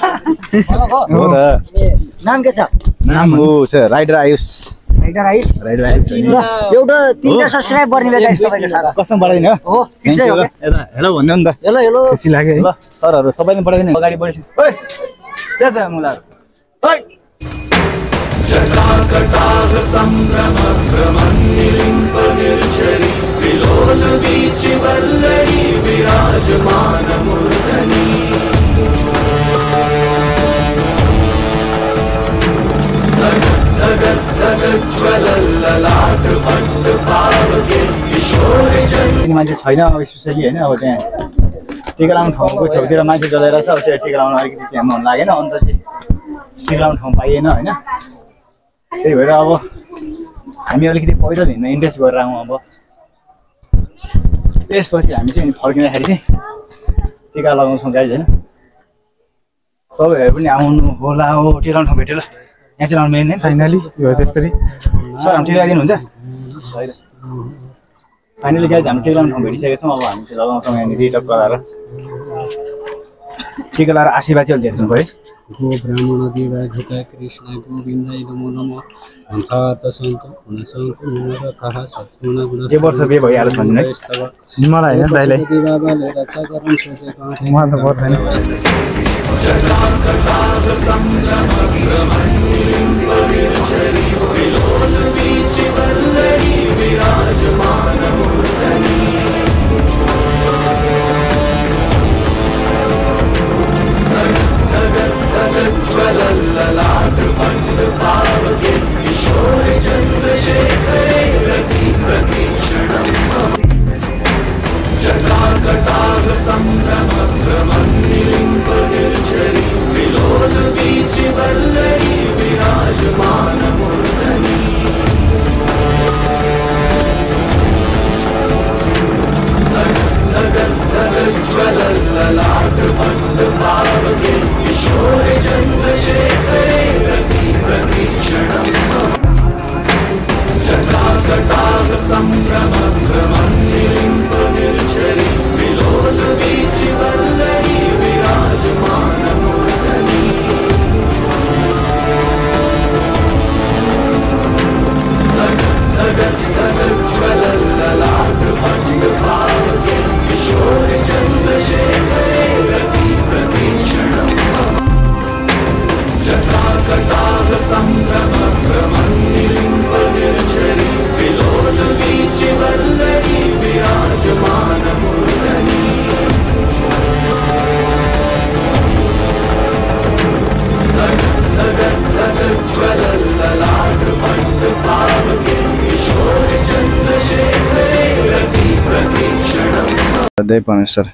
हो त नाम के छ नाम हो छ राइडर आयुष राइडर आइस एउटा 3 सब्स्क्राइब गर्ने बेला यस्तो तपाईले सारा कसम बढाइदिनु हो फिक्सै हो हेलो भन्नु नि त हेलो हेलो खुसी लाग्यो ल सरहरु सबैले बढाइदिनु अगाडि बढ्छ ओइ त्यहाँ छ मुला ओइ जटाकटाग संभ्रम भ्रमन्निलिम्ब निर्झरि विलोल बीच वल्लरी विराजमान मूर्धनि मान्छे छैन अब स्पेसली होइन अब त्यहाँ टिका लाउने ठाउँको छेउतिर मान्छे जलाएर छ अब त्यो टिका लाउन अलिकति त्यहाँ मन लागेन अन्त चाहिँ टिका लाउने ठाउँ पाइएन होइन त्यही भएर अब हामी अलिकति पैदल हिँड्न इन्ट्रेस्ट गरेर आउँ अब त्यसपछि हामी चाहिँ फर्किँदाखेरि चाहिँ टिका लगाउँछौँ गाइज होइन तपाईँहरू पनि आउनु होला हो टिका लाउने ठाउँ भेटेर यहाँ चाहिँ लाउनु मिल्ने फाइनली यो त्यसरी सर हामी टिका लगाइदिनुहुन्छ फाइनली गाइज हामी टिका लाउने ठाउँ भेटिसकेका छौँ अब हामी चाहिँ लगाउँछौँ यहाँनिर टक्क लगाएर टिका लगाएर आशीर्वाद चाहिँ अलिक हेर्नु पऱ्यो गो ब्राह्मण देवाधिका कृष्ण गोविन्दाय नमो नमः अन्तात सन्त हुनसन्त मनरथः सत्गुण गुण के वर्ष बे भइहाल्छ भन्नु है मलाई हैन दाइले देवाबाले रक्षा गरौँ सोचेको मलाई त पर्दैन परमेश्वर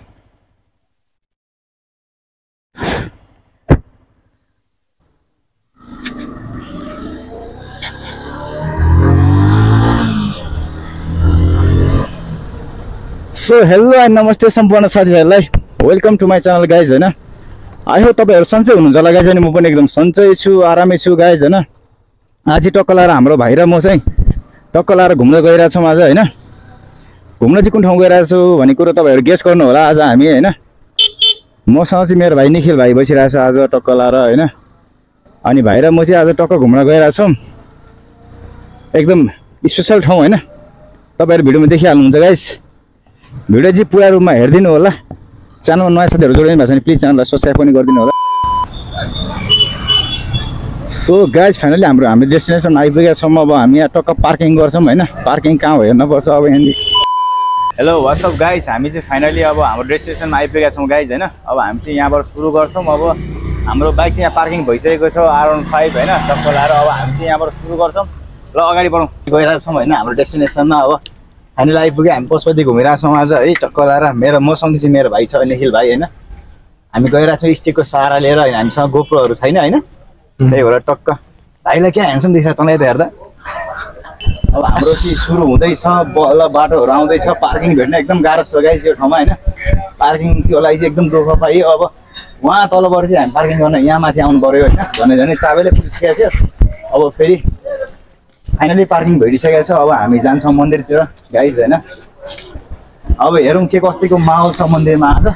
सो हेलो एन्ड नमस्ते सम्पूर्ण साथीहरूलाई welcome to my channel guys होइन आई होप तपाईँहरू सन्चै हुनुहुन्छ होला गाइज अनि म पनि एकदम सन्चै छु आरामै छु गाइज होइन आज टक्क लाएर हाम्रो भाइ र म चाहिँ टक्क लाएर घुम्न गइरहेछौँ आज होइन घुम्न चाहिँ कुन ठाउँ गइरहेको छु भन्ने कुरो तपाईँहरू गेस गर्नु होला आज हामी होइन मसँग चाहिँ मेरो भाइ निखिल भाइ बसिरहेछ आज टक्क लाएर होइन अनि भाइ र म चाहिँ आज टक्क घुम्न गइरहेछौँ एकदम स्पेसल ठाउँ होइन तपाईँहरू भिडियोमा देखिहाल्नुहुन्छ गाइस भिडियो चाहिँ पुरा रूपमा हेरिदिनु होला च्यानलमा नयाँ साथीहरू जोडिनु भएको छ भने प्लिज च्यानललाई सब्सक्राइब पनि गरिदिनु होला सो गाइस फाइनली हामी डेस्टिनेसन आइपुगेका छौँ अब हामी यहाँ टक्क पार्किङ गर्छौँ होइन पार्किङ कहाँ हो हेर्नुपर्छ अब यहाँनिर हेलो वाट्सअप गाइस हामी चाहिँ फाइनली अब हाम्रो डेस्टिनेसनमा आइपुगेका छौँ गाइस होइन अब हामी चाहिँ यहाँबाट सुरु गर्छौँ अब हाम्रो बाइक चाहिँ यहाँ पार्किङ भइसकेको छ R15 होइन टक्क लाएर अब हामी चाहिँ यहाँबाट सुरु गर्छौँ ल अगाडि बढौँ गइरहेको छौँ होइन हाम्रो डेस्टिनेसनमा अब फाइनली आइपुग्यो हामी पशुपति घुमिरहेको छौँ आज है टक्क लाएर मसँग चाहिँ मेरो भाइ छ निखिल भाइ होइन हामी गइरहेको छौँ स्टिकको सहारा लिएर होइन हामीसँग गोप्रोहरू छैन होइन त्यही भएर टक्क भाइलाई क्या ह्यान्डसम देखिरहेको तँलाई त हेर्दा अब हाम्रो चाहिँ सुरु हुँदैछ बल्ल बाटोहरू आउँदैछ पार्किङ भेट्न एकदम गाह्रो छ गाइस यो ठाउँमा होइन पार्किङ त्यो लागि चाहिँ एकदम दुःख पायो अब वहाँ तलबाट चाहिँ हामी पार्किङ गर्न यहाँ माथि आउनु पऱ्यो होइन झनै चाबैले पुगिसकेको थियो अब फेरि फाइनली पार्किङ भेटिसकेको छ अब हामी जान्छौँ मन्दिरतिर गाइस होइन अब हेरौँ के कतिको माहौल छ मन्दिरमा आज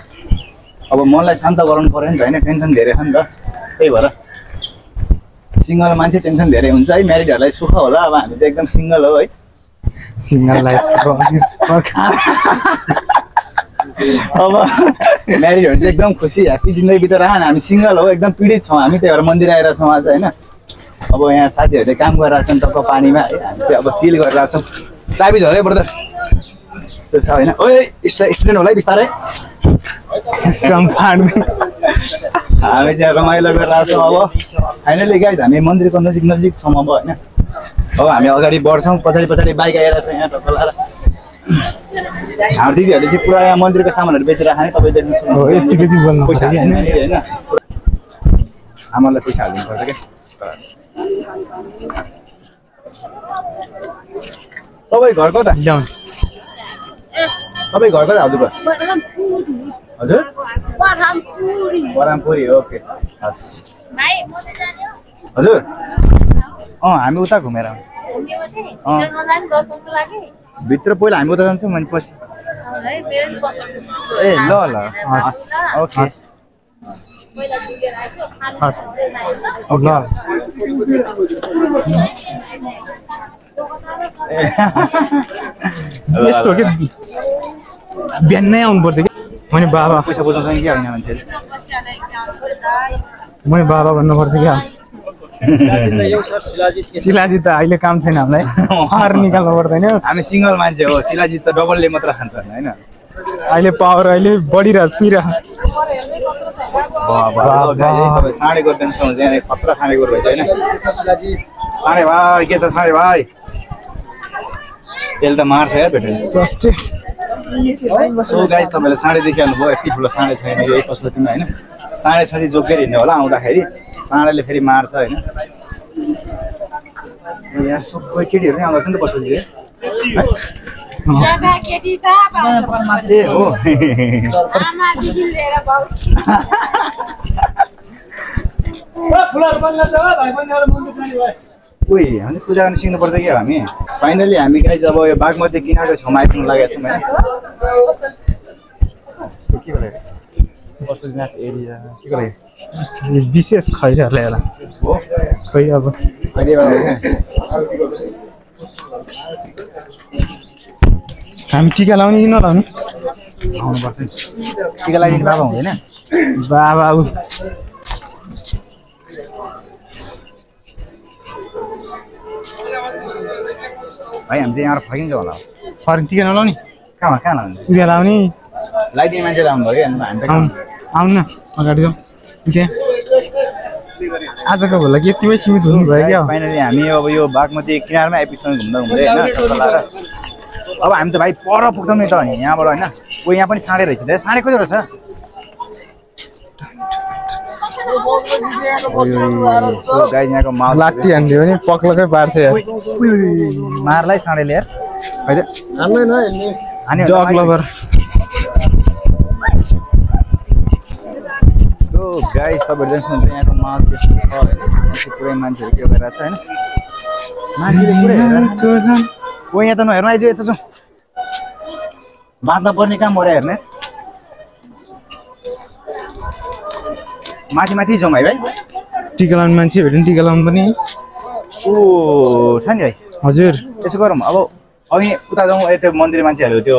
अब मनलाई शान्त गराउनु पर्यो नि त होइन टेन्सन धेरै छ नि त त्यही भएर सिङ्गल मान्छे टेन्सन धेरै हुन्छ है म्यारिडहरूलाई सुख होला अब हामी त एकदम सिङ्गल हो है सिङ्गल लाइफ अब म्यारिडहरू चाहिँ एकदम खुसी ह्याप्पी जिन्दगी बिताएर हामी सिङ्गल हो एकदम पीडित छौँ हामी त्यही भएर मन्दिर आएर छौँ आज होइन अब यहाँ साथीहरूले काम गरिरहेको छन् टक्क पानीमा है हामी चाहिँ अब चिल गरिरहेको छौँ चाबी झऱ्यो ब्रदर त्यो छ होइन ओए एक्सिडेन्ट होला है बिस्तारै सिस्टम फाड्नु हामी चाहिँ रमाइलो गरिरहेको छौँ अब फाइनली गाइज हामी मन्दिरको नजिक छौँ अब होइन अब हामी अगाडि बढ्छौँ पछाडि बाइक आइरहेको छ यहाँ टक्क लाएर हाम्रो दिदीहरूले चाहिँ पुरा यहाँ मन्दिरको सामानहरू बेचेर खाने तपाईँ देख्नु यतिकै चाहिँ बोल्नु पैसा होइन आमालाई पैसा हालिदिनुपर्छ क्या तपाईँ घर कता ल्याउनु तपाईँ घर कता हजुर हजुर बरामपुरी ओके हस् हजुर हामी उता घुमेर भित्र पहिला हामी उता जान्छौँ अनि पछि ए ल ल ओके यस्तो के बिहानै आउनु पर्थ्यो कि मैले बाबा पैसा बुझाउँछ कि होइन मान्छेले मैले बाबा भन्नुपर्छ क्या शिलाजित त अहिले काम छैन हामीलाई पावर निकाल्नु पर्दैन हामी सिङ्गल मान्छे हो शिलाजित त डबलले मात्र खान्छन् होइन अहिले पावर अहिले बढिरहेको पिरहेको तपाईँ साँडे गरिदिनु सक्नुहुन्छ यहाँ खतरा साँडे गोरु भएछ होइन साँडे भाइ के छ साँडे भाइ त्यसले त मार्छ या भेटेर सो गाइस तपाईँले साँडे देखिहाल्नु भयो यति ठुलो साँडे छैन यही पशुपतिमा होइन साँडे छ चाहिँ जोकेर हिँड्ने होला आउँदाखेरि साँडेले फेरि मार्छ होइन यहाँ सबै केटीहरू नै आउँछ नि त पशुपति ए हो उही हामी पूजा गर्न सिक्नुपर्छ क्या हामी फाइनली हामी गाइस अब यो बागमती किनारको छेउमा आइपुग्नु लागेको छौँ होइन विशेष खैरहरूलाई होला खै अब हामी टिका लाउने कि नलाउने आउनुपर्छ नि टिका लगाइदिनु बाबा हुँदैन बाबा भाइ हामी चाहिँ यहाँबाट फर्किन्छ होला फर्क टिका नलाउने कहाँ लान्छ टिका लाउने लगाइदिने मान्छे लाउनु भयो क्या हामी त आउनु न अगाडि जाउँ त्यहाँ आजको भोलि यतिमै सीमित हुनुभयो क्या फाइनली हामी अब यो बागमती किनारमै आइपुग्छौँ घुम्दा घुम्दै होइन अब हामी त भाइ पर पुग्छौँ नि त अनि यहाँबाट होइन कोही यहाँ पनि साँडे रहेछ त साँडे कतिवटा छ गाइस यहाँको माल लाठी हान्दियो भने पक्लकै पार्छ यार मारलाई साँडेले यार खै त जग लभर सो गाइस तपाईँहरू जान्छ यहाँको माल त्यस्तो छ होइन पुरै मान्छेहरू के भइरहेछ होइन मान्छेले पुरै हेरेर ओ यहाँ त नहेर्नु आइज यता जाउँ बाँध्न पर्ने काम गरे हेर्ने माथि माथि जाउँ है भाइ टिका लाउने मान्छे भेट्यो नि टिका लाउनु पनि ओ छ नि भाइ हजुर त्यसो गरौँ अब अघि उता जाउँ त्यो मन्दिर मान्छेहरू त्यो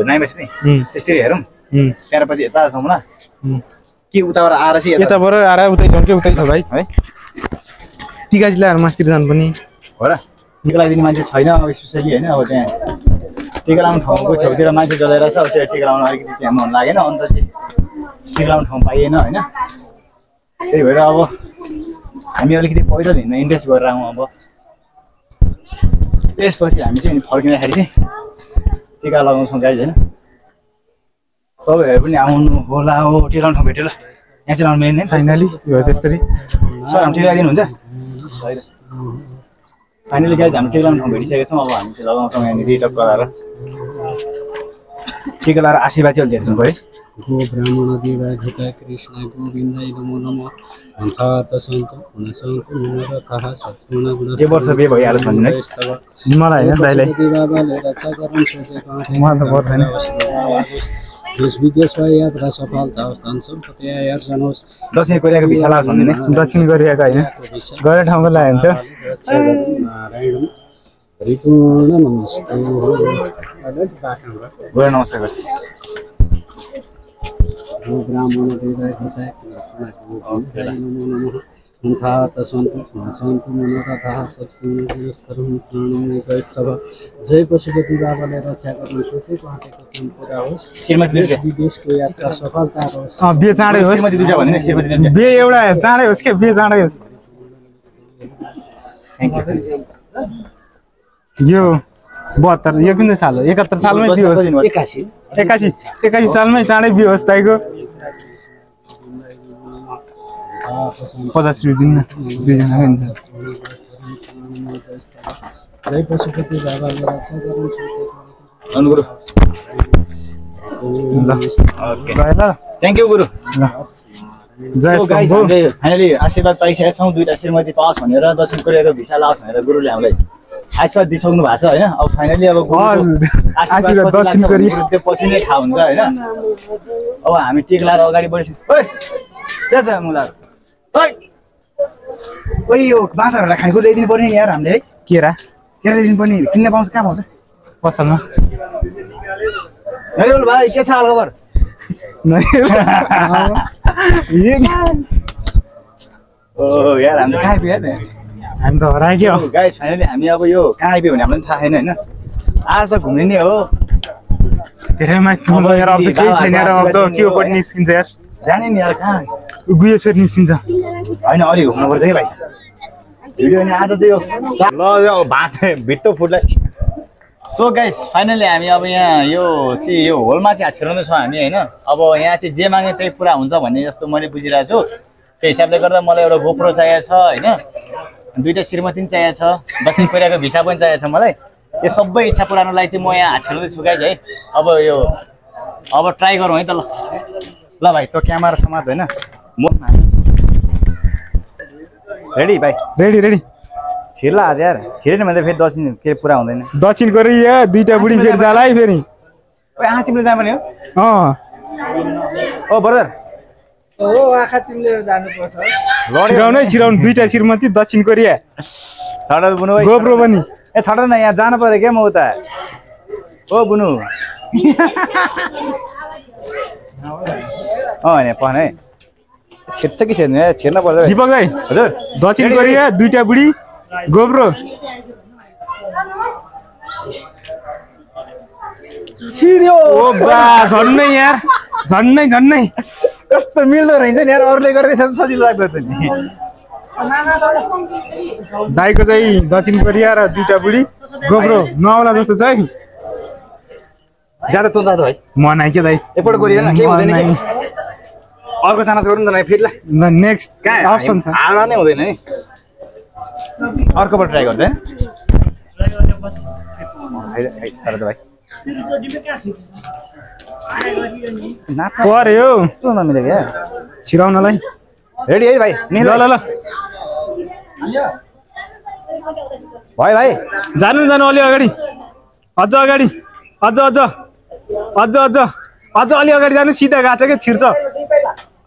नाइमेछ नि त्यसरी हेरौँ त्यहाँबाट पछि यता जाउँ न कि उताबाट आएर चाहिँ यताबाट आएर उतै छ कि उतै छ भाइ है टिका जिल्लाहरू मासतिर जानु पनि हो र टिका लगाइदिने मान्छे छैन अब स्पेसली होइन अब त्यहाँ टिका लाउने ठाउँको छेउतिर मान्छे जलाएर छ अब त्यो टिका लाउनु अलिकति त्यहाँ मन लागेन अन्त चाहिँ टिका लाउने ठाउँ पाइएन होइन त्यही भएर अब हामी अलिकति पैदल हिँड्न इन्ट्रेस्ट गरेर आउँ अब त्यसपछि हामी चाहिँ फर्किँदाखेरि चाहिँ टिका लगाउँछौँ गाइज होइन तपाईँहरू पनि आउनु होला हो टिका लाउने ठाउँ भेटेर यहाँ चाहिँ लाउनु मिल्ने फाइनली यो त्यसरी सर हामी टिका लगाइदिनुहुन्छ फाइनली गाइज हामी टिका लाउने ठाउँ भेटिसकेका छौँ अब हामी चाहिँ लगाउँछौँ यहाँनिर टक्क लगाएर टिका लगाएर आशीर्वाद चाहिँ अलिक हेर्नु पऱ्यो गो ब्राह्मण देवाधिका कृष्ण गोविन्दाय नमो नमः अन्तात सन्त हुन सन्त नमः थाह सत्गुण गुण के वर्ष बे भइहाल्छ भन्नु है मलाई होइन दाइले बाबाले रक्षा गर्न सोचेको मलाई त पर्दैन देश विदेशमा यात्रा सफलता होस्, धन सम्पत्ति आर्जन होस्। दक्षिण कोरियाको भिसा लाग्छ भन्ने दक्षिण कोरियाको होइन गएर ठाउँको लागि हुन्छ नारायण परिपूर्ण नमस्ते गएर नमस्ते गर ब्राह्मण हृदय हृदय संथात सन्तु सन्तु मनोरथः सत्पुण्यस्तरं प्राणमेकस्तव। जय पशुपति बाबाले रक्षा गर्नु सोचेको आँटेको काम पुरा होस्। देश विदेशको यात्रा सफलता होस्। बिहे चाँडै होस् श्रीमती दुईटा भन्ने श्रीमती दुईटा बिहे एउटा चाँडै होस् के बिहे चाँडै होस्। यो 72 यो कुन साल हो 71 सालमै बिहे होस् 81 सालमै चाँडै बिहे होस् दाइको 50 रुपियाँ दिन्न दुईजना हुन्छ। जय पशुपति बाबाले रक्षा गर्नु सोचेको गुरु ल ओके ल थ्याङ्क यू गुरु। ल जय गाइस शम्भु। हामीले फाइनली आशीर्वाद पाइसकेका छौँ। दुईटा श्रीमती पाओस् भनेर दक्षिण कोरियाको भिसा लाओस् भनेर गुरुले हामीलाई आशीर्वाद दिइसक्नु भएको छ होइन। अब फाइनली अब आशीर्वाद दक्षिण कोरिया त्यो पछि नै थाहा हुन्छ होइन। अब हामी टिक लाएर अगाडि बढिसक्यौँ। ओइ त्यहाँ छ मुला ओइ यो बाँदरहरूलाई खानेकुरा ल्याइदिनु पर्ने नि यार हामीले है। केरा ल्याइदिनु पर्ने किन्न पाउँछ कहाँ पाउँछ पसलमा नरिवल भाइ के छ हालखबर? ओ यार हामीले कहाँ आइपुग्यो नि हामी त हरायो के हो गाइस फाइनली हामी अब यो कहाँ आइपुग्यो भने हामीलाई थाहा छैन होइन। आज त घुम्ने नै हो धेरै माथि यार अब त केही छैन यार अब त के हो पनि निस्किन्छ यार जाने नि यार कहाँ गुयो छोरी निस्किन्छ होइन अलि घुम्नुपर्छ है भाइ भिडियो नि आज त्यो ल यो भात भित्तो फुट्ला। सो गाइस फाइनली हामी अब यहाँ यो होलमा चाहिँ छिराउँदै छौँ हामी होइन। अब यहाँ चाहिँ जे मागे त्यही पुरा हुन्छ भन्ने जस्तो मैले बुझिरहेको छु। त्यो हिसाबले गर्दा मलाई एउटा गोप्रो चाहिएको छ होइन। दुईटा श्रीमती पनि चाहिएको छ। दक्षिण कोरियाको भिसा पनि चाहिएको छ मलाई। यो सबै इच्छा पुराउनको लागि चाहिँ म यहाँ छिराउँदै छु गाइस है। अब ट्राई गरौँ है त ल ल भाइ त्यो क्यामेरा समात होइन म रेडी भाइ रेडी रेडी छिर्ला हात यार छिरेन भने त फेरि दक्षिण के पुरा हुँदैन। दक्षिण कोरिया दुईटा बुढी फेरि जाला है फेरि आँखा चिम्ले जानुपर्ने हो ओ ब्रदर हो आँखा चिम्लेर जानुपर्छ छिराउनै छिराउनु दुईटा श्रीमती दक्षिण कोरिया छडा बुनु गोप्रो पनि ए छडा न यहाँ जानु पर्यो क्या म उता ओ बुनु होइन पहन है छिर्छ कि छिर्ने छिर्न पर्छ दीपक दाइ हजुर दक्षिण कोरिया दुईटा बुढी गोप्रो छिर्यो ओ बा झन्नै यार झन्नै कस्तो मिल्दो रहेछ नि यार अरूले गर्दै थियो सजिलो लाग्दो थियो नि। दाइको चाहिँ दक्षिण कोरिया र दुईटा बुढी गोप्रो नआउला जस्तो छ है। ज्यादा तँ जाँदा भाइ मनाइ के दाइ एकपल्ट गरिएन के हुँदैन कि अर्को चान्स गरौँ न फेरि ल नेक्स्ट कहाँ अप्सन छ हारा नै हुँदैन है अर्कोबाट ट्राई गर्छ है छ र त भाइ पर्यो कस्तो नमिलेको यार छिराउनलाई रेडी है भाइ ल ल ल भाइ भाइ जानु अलि अगाडि अझ अगाडि अझ अलि अगाडि जानु सिधा गएको छ कि छिर्छ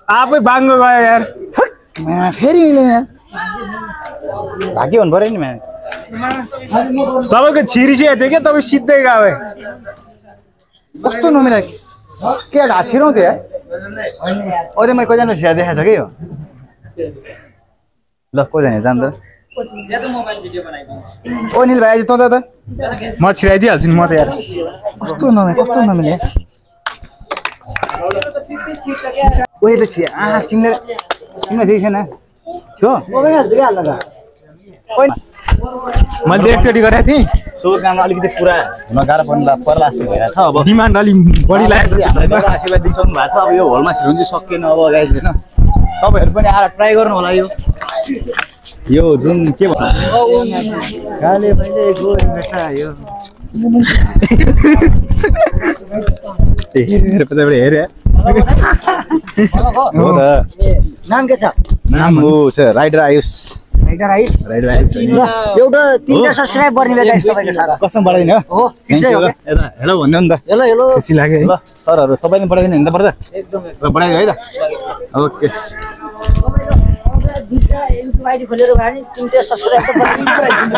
आफै बाङ्गो गयो यार फेरि मिलेन भाग्य हुनु पऱ्यो नि म्या तपाईँको छिरिसकेको थियो क्या तपाईँ सिधै गयो कस्तो नमिला के ढाड छिराउँ थियो यार अरे मैले कतिजना छिरा देखाएको छ कि यो ल कतिजना जान्छ ओ निल भाइ आज तँ जा त म छिराइदिइहाल्छु नि म त यार कस्तो नमिले ओहिले छिया चिम्लेर थिएन थियो मैले एकचोटि गरेको थिएँ सो काममा अलिकति पुरा हुन गाह्रो पर्ला जस्तो भइरहेको छ। अब डिमान्ड अलिक बढी लागेको छ। आशीर्वाद दिइसक्नु भएको छ। अब यो होलमा छिराउनु चाहिँ सकिएन अब गाइस होइन तपाईँहरू पनि आएर ट्राई गर्नु होला यो जुन के भन्छ काले मैले गोरी बेटा यो हेरेर पछाडि हेरे हो त नाम के छ नाम हो छ rider Ayush rider ice right right एउटा 3टा सब्स्क्राइब गर्ने बेला गाइस तपाईको सारा कसम बढाइदिनु हो फिक्सै हो यता हेलो भन्नु नि त हेलो हेलो खुसी लाग्यो है ल सरहरु सबैले बढाइदिनु नि त पर्दा एकदम ल बढाइदियो है त ओके दुईटा युट्युब आइडी खोलेर भयो नि 3टा सब्स्क्राइब त बनाइदिन्छ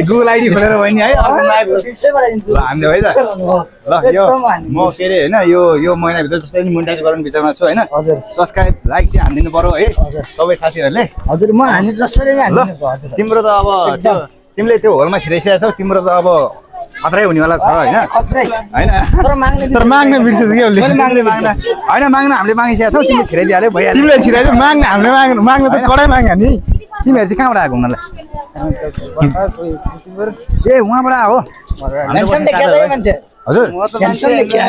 गुगल आइडी खोलेर भयो नि है फिक्सै बनाइदिन्छु ल हामीले है त ल यो म के अरे होइन यो महिनाभित्र जसरी नि मोनिटाइज गराउने विचारमा छु होइन हजुर सब्सक्राइब लाइक चाहिँ हानिदिनु पर्यो है सबै साथीहरूले हजुर म हामी जसरी नै ल हाल्दिन्छु हजुर तिम्रो त अब त्यो तिमीले त्यो होलमा छिराइसकेको छौ तिम्रो त अब खतरै हुनेवाला छ होइन खत्रै होइन तर माग्ने बिर्सेछ के उसले मैले माग्ने होइन माग्न हामीले मागिसकेको छौ तिमीले छिराइदिहाल्यो भइहाल्यो तिमीले छिराइदियो माग्ने हामीले माग्ने त कडै माग्यो नि तिमीहरू चाहिँ कहाँबाट आएको हुनालाई ए उहाँबाट हो टेन्सन देख्या छ मान्छे हजुर टेन्सन देख्या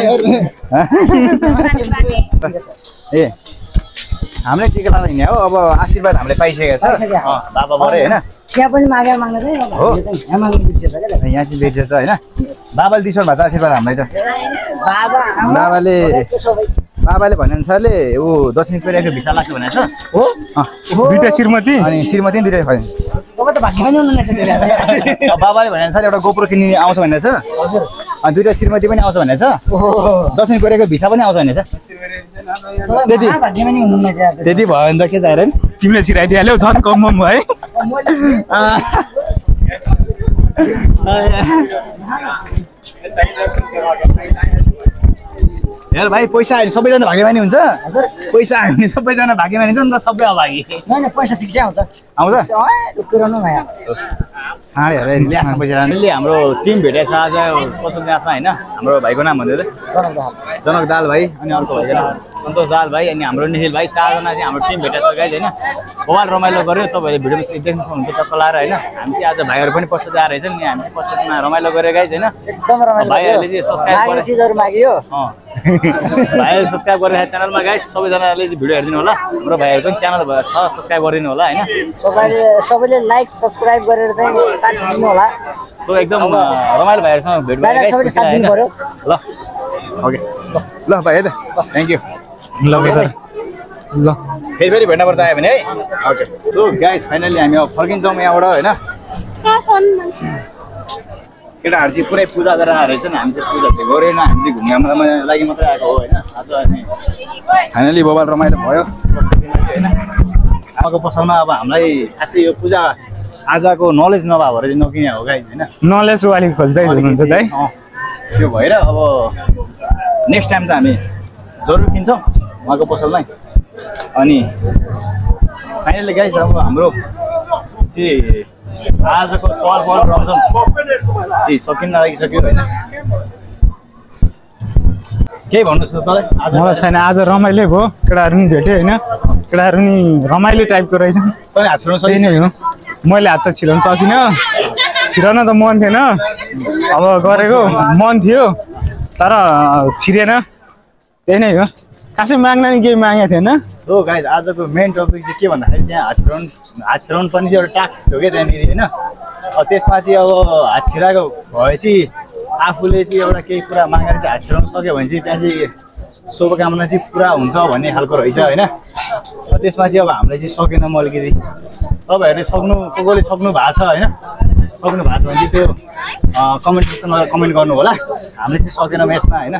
ए हामीले टिका लाँदा हिँड्ने हो अब आशीर्वाद हामीले पाइसकेको छ बाबाबाटै होइन चिया पनि मागेर माग्न चाहिँ हो। यहाँ माग्नु बिर्सेछ क्या यहाँ चाहिँ बिर्सेछ होइन बाबाले दिइसक्नु भएको छ आशीर्वाद हामीलाई त बाबा आमा बाबाले सबै बाबाले भनेअनुसारले ऊ दक्षिण कोरियाको भिसा लाग्छ भनेको छ हो दुईटा श्रीमती अनि श्रीमती पनि दुइटै खोज्यो तपाईँ त भाग्यमा नि हुनुहुनेछ त्यो बाबाले भनेअनुसार एउटा गोप्रो किन्ने आउँछ भनेको छ हजुर अनि दुइटा श्रीमती पनि आउँछ भनेको छ ओहो दक्षिण कोरियाको भिसा पनि आउँछ भनेको छ त्यति भाग्यमा नि हुनुहुनेछ त्यति भयो भने त के चाहिएर नि तिमीले छिराइदिइहाल्यौ झन् कम भयो है हेर भाइ पैसा आयो भने सबैजना भाग्यमानी हुन्छ पैसा आयो भने सबैजना भाग्यमानी हुन्छ नि त सबै अभागी होइन पैसा फिक्सै आउँछ आउँछ डुक्किरहनु नयाँ साँढेहरू ल्यासमा पैसा राख्नु हाम्रो टिम भेटेको छ आज कस्तो ल्यासमा होइन हाम्रो भाइको नाम भन्दै जनक दाल भाइ अनि अर्को भाइको नाम सन्तोष दाल भाइ अनि हाम्रो निखिल भाइ चारजना चाहिँ हाम्रो टिम भेटेको छ गाइज होइन बवाल रमाइलो गऱ्यो तपाईँहरूले भिडियोमा देख्नु सक्नुहुन्छ टक्क लाएर होइन हामी चाहिँ आज भाइहरू पनि पस्टमा आएर रहेछ नि हामी पस्टमा रमाइलो गरेर गाइज होइन एकदम रमाइलो भाइहरूले चाहिँ सब्सक्राइब माग्ने गरेर चिजहरू माग्यो भाइहरूले सब्सक्राइब गरेर च्यानलमा गाइज सबैजनाले चाहिँ भिडियो हेरिदिनु होला हाम्रो भाइहरूको पनि च्यानल छ सब्सक्राइब गरिदिनु होला होइन सबैले लाइक सब्सक्राइब गरेर चाहिँ साथ दिनु होला सो एकदम रमाइलो भाइहरूसँग भेट दाइलाई सबैले साथ दिनु पर्यो ल ओके ल भाइ है त थ्याङ्क यू ल ल फेरि भेट्नुपर्छ आयो भने है ओके सो गाइस फाइनली हामी अब फर्किन्छौँ यहाँबाट होइन केटाहरू चाहिँ पुरै पूजा गरेर आएर रहेछ नि हामी चाहिँ पूजा चाहिँ गरेन हामी चाहिँ घुम्न लागि मात्रै आएको हो होइन आज अनि फाइनली बबाल रमाइलो भयो होइन आमाको पसलमा अब हामीलाई खासै यो पूजा आजको नलेज नभएको भएर चाहिँ नकिने हो गाइस होइन नलेज अलिक खोज्दै हुनुहुन्छ त है त्यो भएर अब नेक्स्ट टाइम त हामी जरुर किन्छौँ उहाँको पसलमै अनि फाइनली गाइस अब हाम्रो चाहिँ आजको चल पल रमझम चाहिँ सकिन लागिसक्यो होइन केही भन्नुहोस् त तँलाई आज मलाई छैन आज रमाइलो भयो केटाहरू पनि भेट्यो होइन केटाहरू पनि रमाइलो टाइपको रहेछन् तँले हात छोड्नु त्यही नै हो मैले हात त छिराउनु सकिनँ छिराउन त मन थिएन अब गरेको मन थियो तर छिरेन त्यही नै हो खासै माग्न नि केही मागेको थिएन सो गाइस आजको मेन टपिक चाहिँ के भन्दाखेरि त्यहाँ हात छिराउनु पनि चाहिँ एउटा टास्क थियो क्या त्यहाँनिर होइन त्यसमा चाहिँ अब हात छिराएको भएपछि आफूले चाहिँ एउटा केही कुरा मागेर चाहिँ हात छिराउनु सक्यो भने चाहिँ त्यहाँ चाहिँ शुभकामना चाहिँ पुरा हुन्छ भन्ने खालको रहेछ होइन त्यसमा चाहिँ अब हामीले चाहिँ सकेन म अलिकति तपाईँहरूले को कोले सक्नु भएको छ होइन सक्नु भएको छ भने चाहिँ त्यो कमेन्ट सेक्सनमा कमेन्ट गर्नु होला हामीले चाहिँ सकेन म्याचमा होइन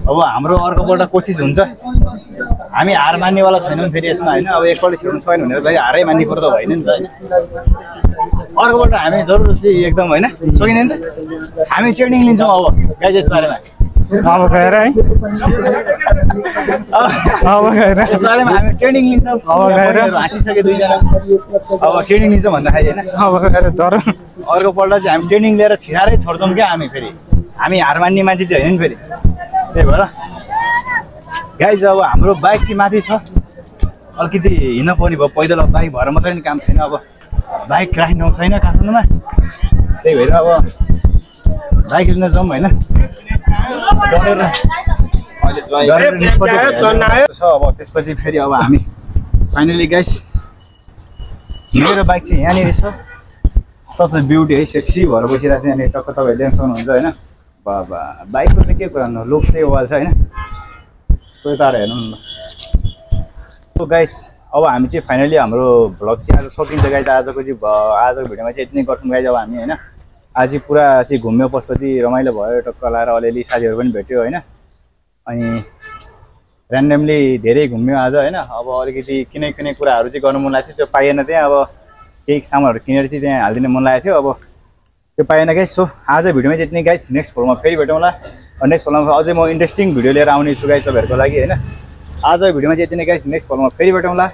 अब हाम्रो अर्कोपल्ट कोसिस हुन्छ हामी हार मान्नेवाला छैनौँ फेरि यसमा होइन अब एकपल्ट छिर्नु छैन भनेर भाइ हारै मान्ने कुरो त होइन नि त होइन अर्कोपल्ट हामी जरुर चाहिँ एकदम होइन सकिने नि त हामी ट्रेनिङ लिन्छौँ अब गाइज यसबारेमा अब गएर है अब गएर यसबारेमा हामी ट्रेनिङ लिन्छौँ अब गएर हाँसिसके दुईजना अब ट्रेनिङ लिन्छौँ भन्दाखेरि होइन अब गएर तर अर्कोपल्ट चाहिँ हामी ट्रेनिङ लिएर छिरारै छोड्छौँ क्या हामी फेरि हामी हार मान्ने मान्छे चाहिँ होइन नि फेरि त्यही भएर गाइज अब हाम्रो बाइक चाहिँ माथि छ अलिकति हिँड्न पर्ने भयो पैदल बाइक भएर मात्रै नि काम छैन अब बाइक राख्नु छैन काठमाडौँमा त्यही भएर अब बाइक लिन जाउँ होइन छ अब त्यसपछि फेरि अब हामी फाइनली गाइस मेरो बाइक चाहिँ यहाँनिर छ सच अ ब्युटी है सेक्सी भएर बसिरहेको छ यहाँनिर टक्क तपाईँहरूले देख्न सक्नुहुन्छ होइन बाबा बाइकको त के कुरा लुक्स चाहिँ वाल छ होइन सो यता हेर्नु न ल सो गाइस अब हामी चाहिँ फाइनली हाम्रो भ्लग चाहिँ आज सकिन्छ गाइज। आजको भिडियोमा चाहिँ यति नै गर्छौँ गाइज। अब हामी होइन आज चाहिँ पुरा चाहिँ घुम्यो पशुपति, रमाइलो भयो, टक्क लाएर अलिअलि साथीहरू पनि भेट्यो होइन। अनि ऱ्यान्डमली धेरै घुम्यो आज होइन। अब अलिकति कुनै कुराहरू चाहिँ गर्नु मन लाग्थ्यो, त्यो पाइएन। त्यहाँ अब केही सामानहरू किनेर चाहिँ त्यहाँ हालिदिनु मन लागेको थियो, अब त्यो पाएन गाइस। सो आज भिडियोमा चाहिँ यति नै गाइस। नेक्स्ट भ्लगमा फेरि भेटौँला। नेक्स्ट भ्लगमा अझै म इन्ट्रेस्टिङ भिडियो लिएर आउने छु गाइस तपाईँहरूको लागि होइन। आज भिडियोमा चाहिँ यति नै गाइस। नेक्स्ट भ्लगमा फेरि भेटौँला।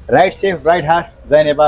राइट सेफ, राइट हार्ट, जय नेपाल।